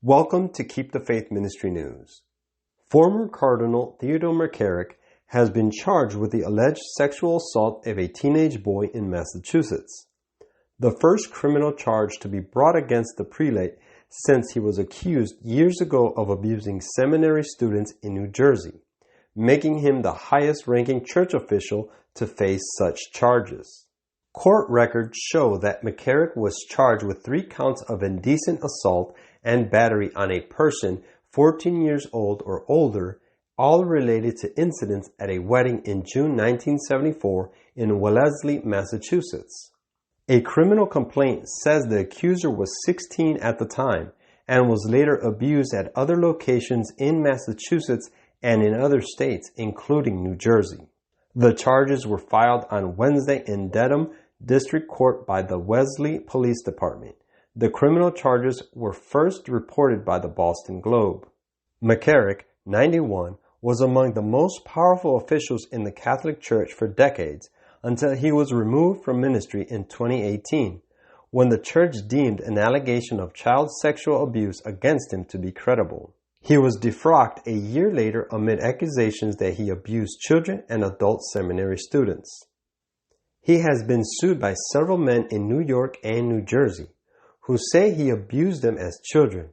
Welcome to Keep the Faith Ministry News. Former Cardinal Theodore McCarrick has been charged with the alleged sexual assault of a teenage boy in Massachusetts. The first criminal charge to be brought against the prelate since he was accused years ago of abusing seminary students in New Jersey, making him the highest-ranking church official to face such charges. Court records show that McCarrick was charged with 3 counts of indecent assault and battery on a person 14 years old or older, all related to incidents at a wedding in June 1974 in Wellesley, Massachusetts. A criminal complaint says the accuser was 16 at the time and was later abused at other locations in Massachusetts and in other states, including New Jersey. The charges were filed on Wednesday in Dedham District Court by the Wellesley Police Department. The criminal charges were first reported by the Boston Globe. McCarrick, 91, was among the most powerful officials in the Catholic Church for decades until he was removed from ministry in 2018, when the church deemed an allegation of child sexual abuse against him to be credible. He was defrocked a year later amid accusations that he abused children and adult seminary students. He has been sued by several men in New York and New Jersey who say he abused them as children,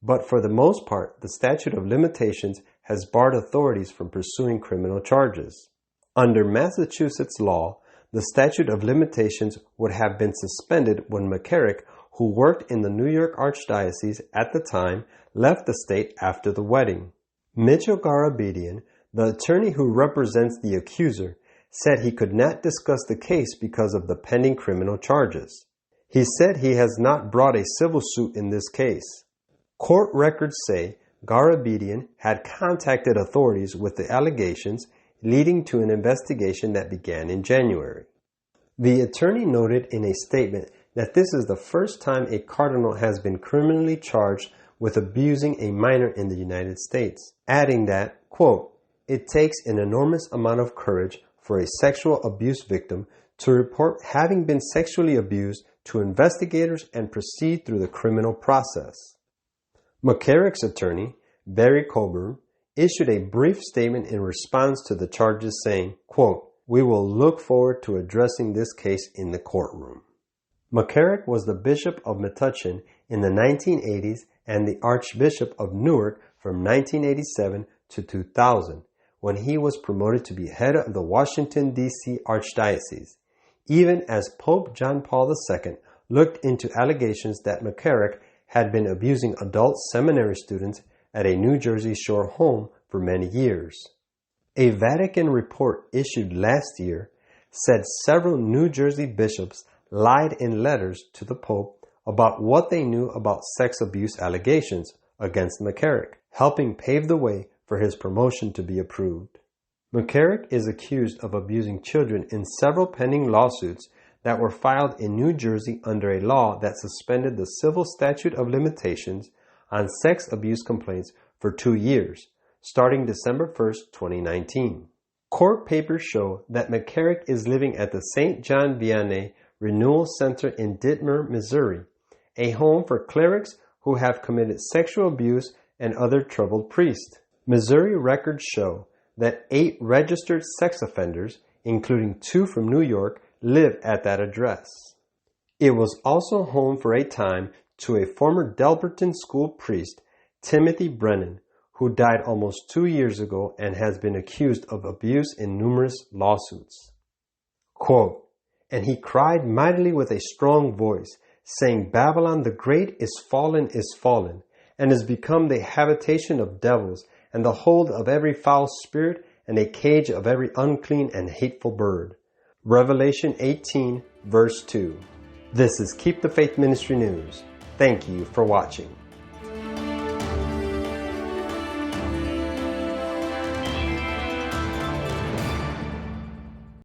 but for the most part, the statute of limitations has barred authorities from pursuing criminal charges. Under Massachusetts law, the statute of limitations would have been suspended when McCarrick, who worked in the New York Archdiocese at the time, left the state after the wedding. Mitchell Garabedian, the attorney who represents the accuser, said he could not discuss the case because of the pending criminal charges. He said he has not brought a civil suit in this case. Court records say Garabedian had contacted authorities with the allegations, leading to an investigation that began in January. The attorney noted in a statement that this is the first time a cardinal has been criminally charged with abusing a minor in the United States, adding that, quote, "It takes an enormous amount of courage for a sexual abuse victim to report having been sexually abused to investigators and proceed through the criminal process." McCarrick's attorney, Barry Coburn, issued a brief statement in response to the charges saying, quote, "We will look forward to addressing this case in the courtroom." McCarrick was the Bishop of Metuchen in the 1980s and the Archbishop of Newark from 1987 to 2000, when he was promoted to be head of the Washington, D.C. Archdiocese, even as Pope John Paul II looked into allegations that McCarrick had been abusing adult seminary students at a New Jersey Shore home for many years. A Vatican report issued last year said several New Jersey bishops lied in letters to the Pope about what they knew about sex abuse allegations against McCarrick, helping pave the way for his promotion to be approved. McCarrick is accused of abusing children in several pending lawsuits that were filed in New Jersey under a law that suspended the civil statute of limitations on sex abuse complaints for 2 years, starting December 1st, 2019. Court papers show that McCarrick is living at the St. John Vianney Renewal Center in Dittmer, Missouri, a home for clerics who have committed sexual abuse and other troubled priests. Missouri records show that 8 registered sex offenders, including 2 from New York, live at that address. It was also home for a time to a former Delberton school priest, Timothy Brennan, who died almost 2 years ago and has been accused of abuse in numerous lawsuits. Quote, "And he cried mightily with a strong voice, saying, Babylon the Great is fallen, and is become the habitation of devils, and the hold of every foul spirit, and a cage of every unclean and hateful bird." Revelation 18, verse 2. This is Keep the Faith Ministry News. Thank you for watching.